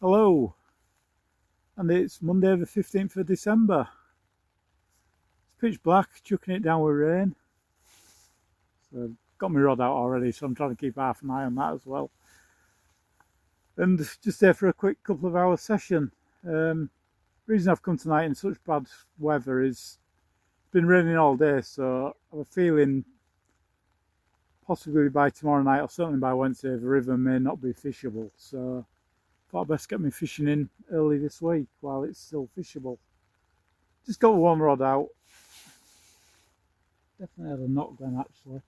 Hello, and it's Monday the 15th of December. It's pitch black, chucking it down with rain. So I've got my rod out already, so I'm trying to keep half an eye on that as well. And just there for a quick couple of hour session. Reason I've come tonight in such bad weather is it's been raining all day, so I have a feeling possibly by tomorrow night or certainly by Wednesday the river may not be fishable. So I thought I'd best get me fishing in early this week while it's still fishable. Just got one rod out. Definitely had a knock then actually.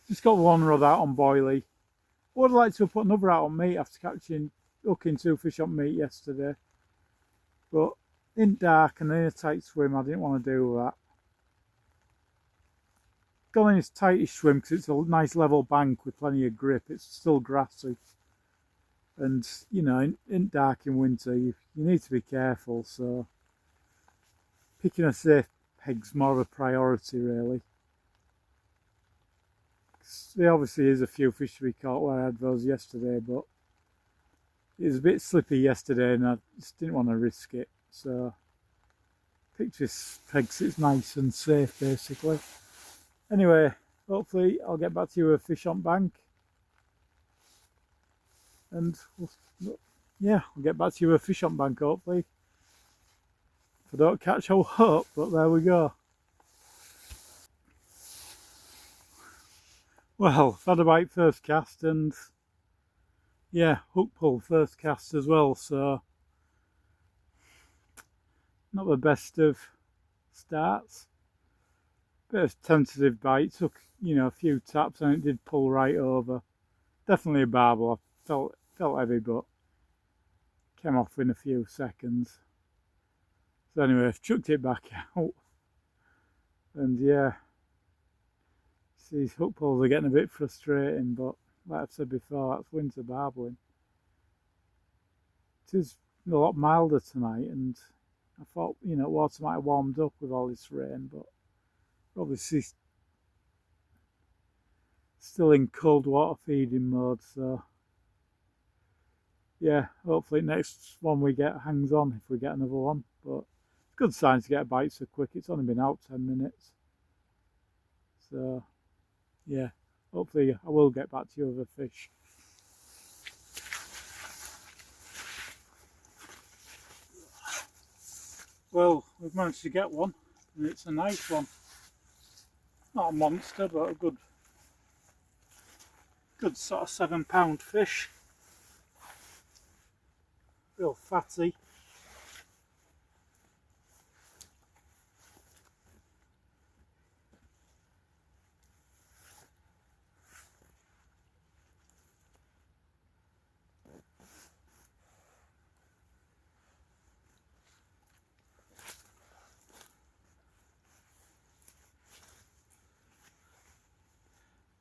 Just got one rod out on boilie. Would like to put another out on meat after hooking 2 fish on meat yesterday. But in dark and in a tight swim, I didn't want to do that. Got in this tightish swim because it's a nice level bank with plenty of grip. It's still grassy. And, you know, in dark in winter, you need to be careful. So picking a safe peg's more of a priority, really. There obviously is a few fish to be caught where I had those yesterday, but it was a bit slippy yesterday and I just didn't want to risk it. So picked this peg so it's nice and safe basically. Anyway, hopefully I'll get back to you with a fish on bank. And yeah, I'll get back to you with a fish on bank hopefully. If I don't catch, I'll hope, but there we go. Well, I've had a bite first cast and yeah, hook pull first cast as well, so not the best of starts. Bit of tentative bite, took a few taps and it did pull right over. Definitely a barbel. I felt heavy but came off in a few seconds. So anyway, I've chucked it back out. And yeah, these hook pulls are getting a bit frustrating, but like I've said before, that's winter barbelling. It is a lot milder tonight, and I thought, water might have warmed up with all this rain, but obviously still in cold water feeding mode, so yeah, hopefully next one we get hangs on if we get another one, but it's a good sign to get a bite so quick. It's only been out 10 minutes. So yeah, hopefully I will get back to you with a fish. Well, we've managed to get one, and it's a nice one. Not a monster, but a good sort of 7-pound fish. Real fatty.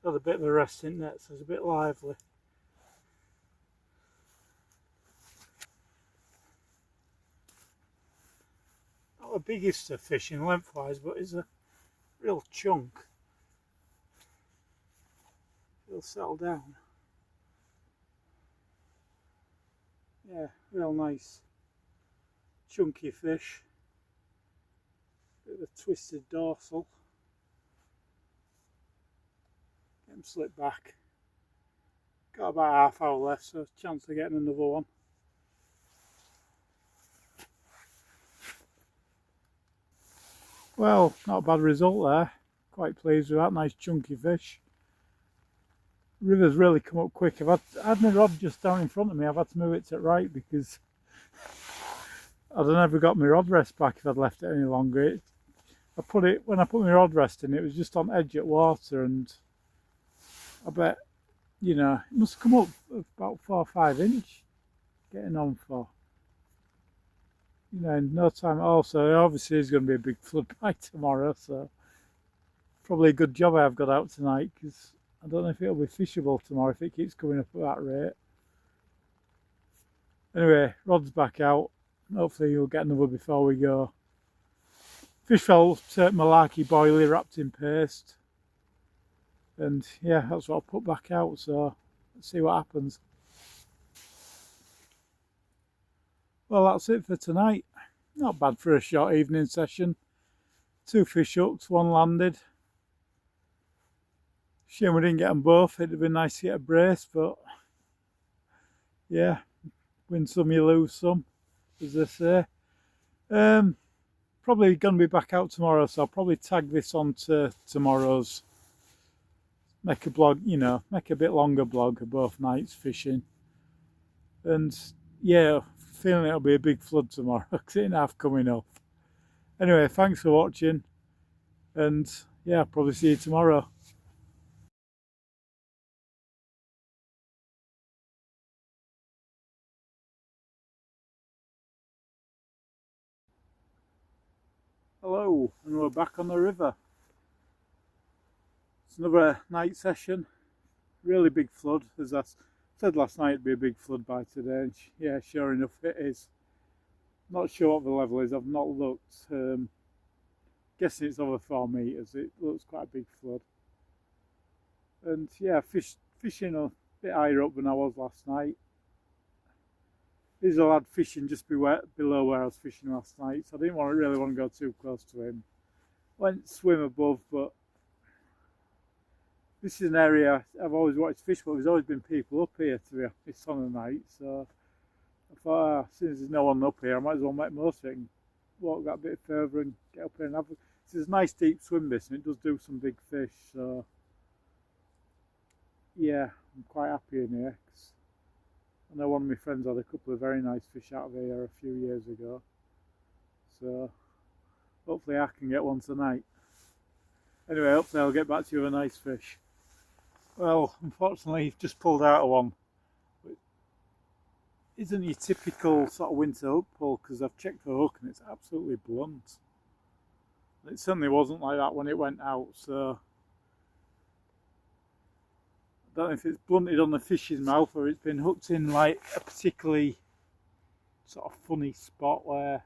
Got a bit of a resting net, so it's a bit lively. Not the biggest of fishing lengthwise, but it's a real chunk. It'll settle down. Yeah, real nice chunky fish. Bit of a twisted dorsal. Get him slipped back. Got about half hour left, so chance of getting another one. Well, not a bad result there. Quite pleased with that. Nice chunky fish. River's really come up quick. I've had my rod just down in front of me. I've had to move it to the right because I'd never got my rod rest back if I'd left it any longer. When I put my rod rest in, it was just on edge at water, and I bet, it must have come up about 4 or 5 inch getting on for, in no time at all. So obviously there's going to be a big flood by tomorrow, so probably a good job I have got out tonight, because I don't know if it'll be fishable tomorrow if it keeps coming up at that rate. Anyway, rod's back out. Hopefully you'll get another before we go. Fish felt malarkey boilie wrapped in paste. And yeah, that's what I'll put back out, so let's see what happens. Well, that's it for tonight. Not bad for a short evening session. 2 fish hooks, one landed. Shame we didn't get them both. It'd have been nice to get a brace, but yeah, win some, you lose some, as they say. Um, Probably going to be back out tomorrow, so I'll probably tag this on to tomorrow's. Make a blog, make a bit longer blog of both nights fishing. And yeah, feeling it'll be a big flood tomorrow because it ain't half coming up. Anyway, thanks for watching, and yeah, I'll probably see you tomorrow. Hello, and we're back on the river. It's another night session. Really big flood, as I said last night. It'd be a big flood by today, and yeah, sure enough, it is. Not sure what the level is. I've not looked. Guessing it's over 4 meters. It looks quite a big flood. And yeah, fishing a bit higher up than I was last night. There's a lad fishing just below where I was fishing last night, so I didn't really want to go too close to him. Went swim above, but this is an area I've always wanted to fish, but there's always been people up here, to be honest, on the night. So I thought, since there's no one up here, I might as well make most of it and walk that bit further and get up here and have a. It's a nice deep swim, this, and it does do some big fish. So yeah, I'm quite happy in here. Cause I know one of my friends had a couple of very nice fish out of here a few years ago. So hopefully I can get one tonight. Anyway, hopefully I'll get back to you with a nice fish. Well, unfortunately, I've just pulled out of one. It isn't your typical sort of winter hook pull, because I've checked the hook and it's absolutely blunt. It certainly wasn't like that when it went out, so I don't know if it's blunted on the fish's mouth or it's been hooked in like a particularly sort of funny spot where,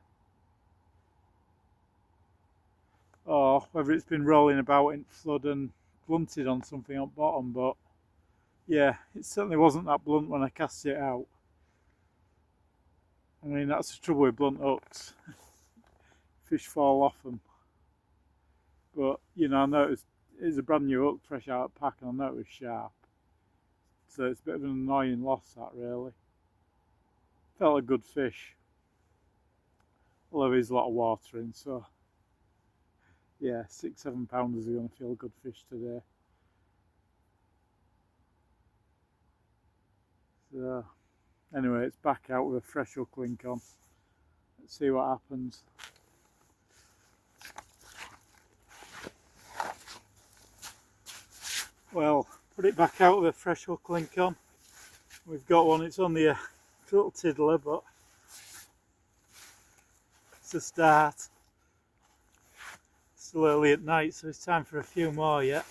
or whether it's been rolling about in flood and blunted on something on bottom. But yeah, it certainly wasn't that blunt when I cast it out. I mean, that's the trouble with blunt hooks. Fish fall off them. But you know, I noticed it's a brand new hook, fresh out of the pack, and I know it was sharp. So it's a bit of an annoying loss, that really. Felt a good fish. Although there's a lot of water in, so yeah, 6-7 pounders are going to feel good fish today. So anyway, it's back out with a fresh hook link on. Let's see what happens. Well, put it back out with a fresh hook link on. We've got one. It's only a little tiddler, but it's a start. Still early at night, so it's time for a few more yet.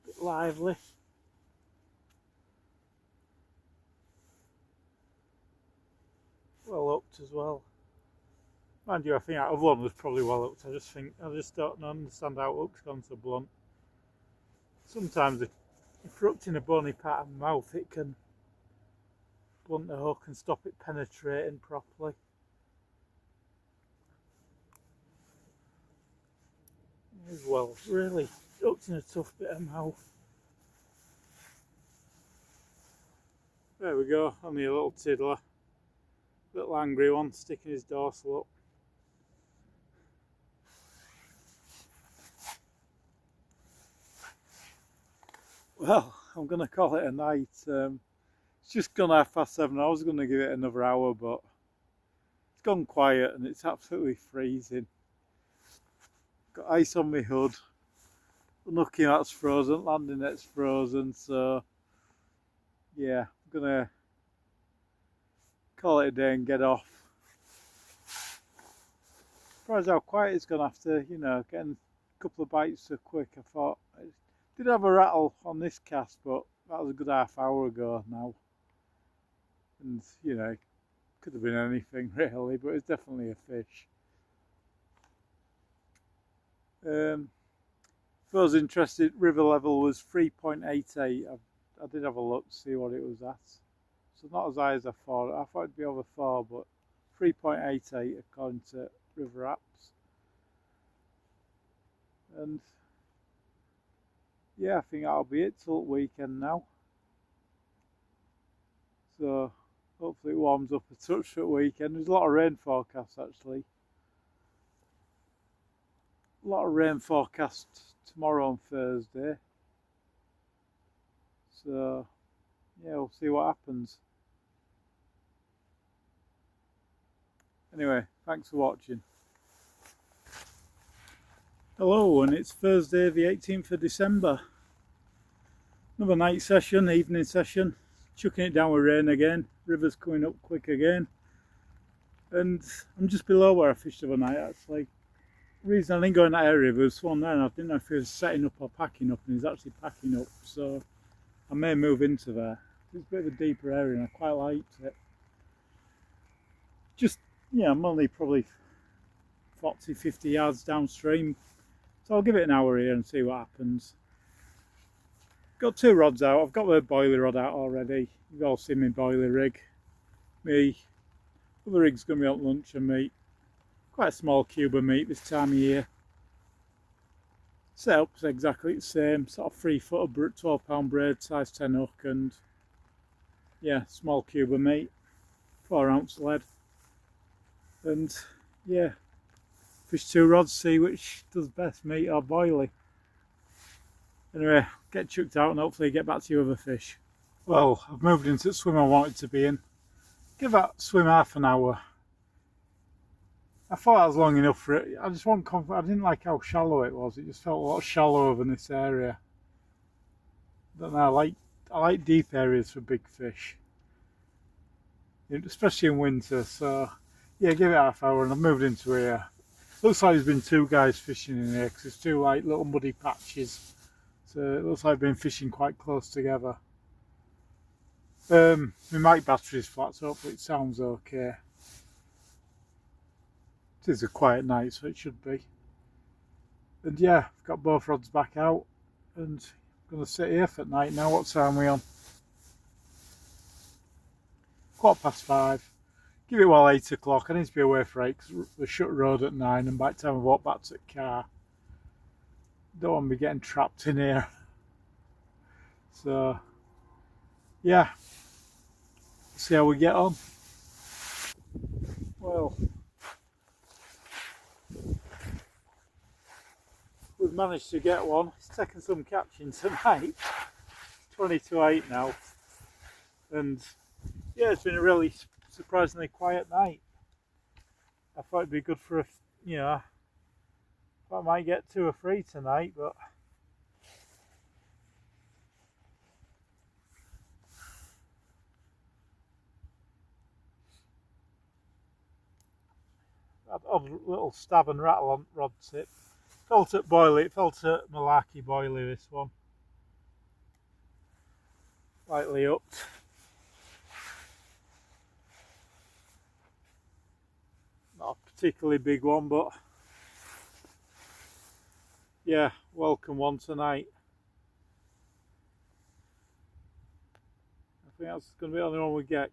Bit lively. Well hooked as well. Mind you, I think that other one was probably well hooked. I just don't understand how hooks gone so blunt. Sometimes if you're hooked in a bony part of the mouth, it can blunt the hook and stop it penetrating properly. As well, really hooked in a tough bit of mouth. There we go, only a little tiddler. Little angry one, sticking his dorsal up. Well, I'm going to call it a night. It's just gone 7:30. I was going to give it another hour, but it's gone quiet and it's absolutely freezing. Got ice on my hood. Unlucky that's frozen, landing net's frozen, so yeah, I'm going to call it a day and get off. Surprised how quiet it's gone after, getting a couple of bites so quick. I thought I did have a rattle on this cast, but that was a good half hour ago now. And it could have been anything really, but it's definitely a fish. For those interested, river level was 3.88. I've I did have a look to see what it was at. So not as high as I thought. I thought it'd be over 4, but 3.88 according to River Apps. And yeah, I think that'll be it till the weekend now. So hopefully it warms up a touch for the weekend. There's a lot of rain forecast actually. A lot of rain forecast tomorrow and Thursday. So yeah, we'll see what happens. Anyway, thanks for watching. Hello, and it's Thursday the 18th of December. Another night session, evening session. Chucking it down with rain again. River's coming up quick again. And I'm just below where I fished the other night actually. The reason I didn't go in that area was one there and I didn't know if he was setting up or packing up, and he's actually packing up, so I may move into there. It's a bit of a deeper area and I quite liked it. Just, yeah, I'm only probably 40, 50 yards downstream, so I'll give it an hour here and see what happens. Got 2 rods out. I've got the boiler rod out already. You've all seen my boiler rig. Me other rig's going to be on lunch and meat. Quite a small cube of meat this time of year. Setup's exactly the same. Sort of 3-foot 12-pound braid, size 10 hook, and yeah, small cube of meat, 4-ounce lead. And yeah, fish 2 rods, see which does best, meat or boilie. Anyway, get chucked out and hopefully get back to you with a fish. Well, I've moved into the swim I wanted to be in. Give that swim half an hour. I thought that was long enough for it. I just wasn't confident. I didn't like how shallow it was. It just felt a lot shallower than this area. I don't know, I like deep areas for big fish, especially in winter. So yeah, give it half hour and I've moved into here. Looks like there's been 2 guys fishing in here because there's 2 like little muddy patches. So it looks like I've been fishing quite close together. My mic battery's flat, so hopefully it sounds okay. It is a quiet night, so it should be. And yeah, I've got both rods back out and I'm going to sit here for night now. What time are we on? 5:15. Give it well 8 o'clock. I need to be away for 8 because we shut road at 9, and by the time I walk back to the car, don't want to be getting trapped in here. So yeah, see how we get on. Well, we've managed to get one. It's taken some catching tonight. 20 to 8 now, and yeah, it's been a really surprisingly quiet night. I thought it'd be good for I might get 2 or 3 tonight, but a little stab and rattle on rod tip. Felt at boilie, it felt at malarkey boilie, this one. Lightly upped. Not a particularly big one, but yeah, welcome one tonight. I think that's going to be the only one we get.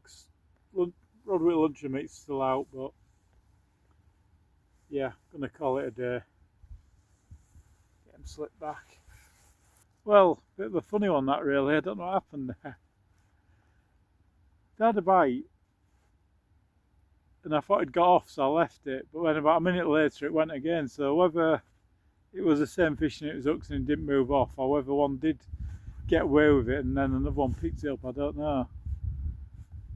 Rod with luncheon meat's still out, but yeah, going to call it a day. Get him slipped back. Well, bit of a funny one that really. I don't know what happened there. It had a bite, and I thought it got off, so I left it. But then about a minute later, it went again. So whether it was the same fish and it was hooks and it didn't move off, or whether one did get away with it and then another one picked it up, I don't know.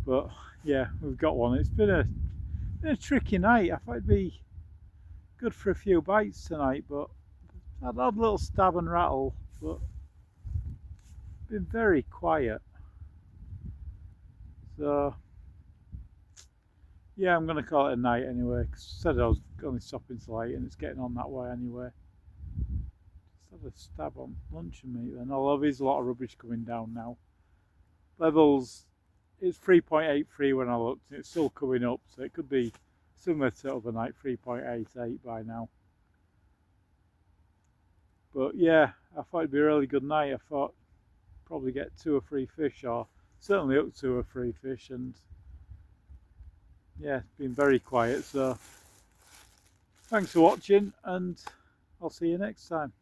But yeah, we've got one. It's been a tricky night. I thought it'd be good for a few bites tonight, but I'd had a little stab and rattle, but been very quiet. So yeah, I'm going to call it a night anyway, because I said I was only stopping till 8 and it's getting on that way anyway. Just had a stab on luncheon meat then, although there's a lot of rubbish coming down now. Levels, it's 3.83 when I looked, and it's still coming up, so it could be similar to overnight, 3.88 by now. But yeah, I thought it'd be a really good night. I thought probably get 2 or 3 fish, or certainly up to 2 or 3 fish, and yeah, it's been very quiet. So thanks for watching, and I'll see you next time.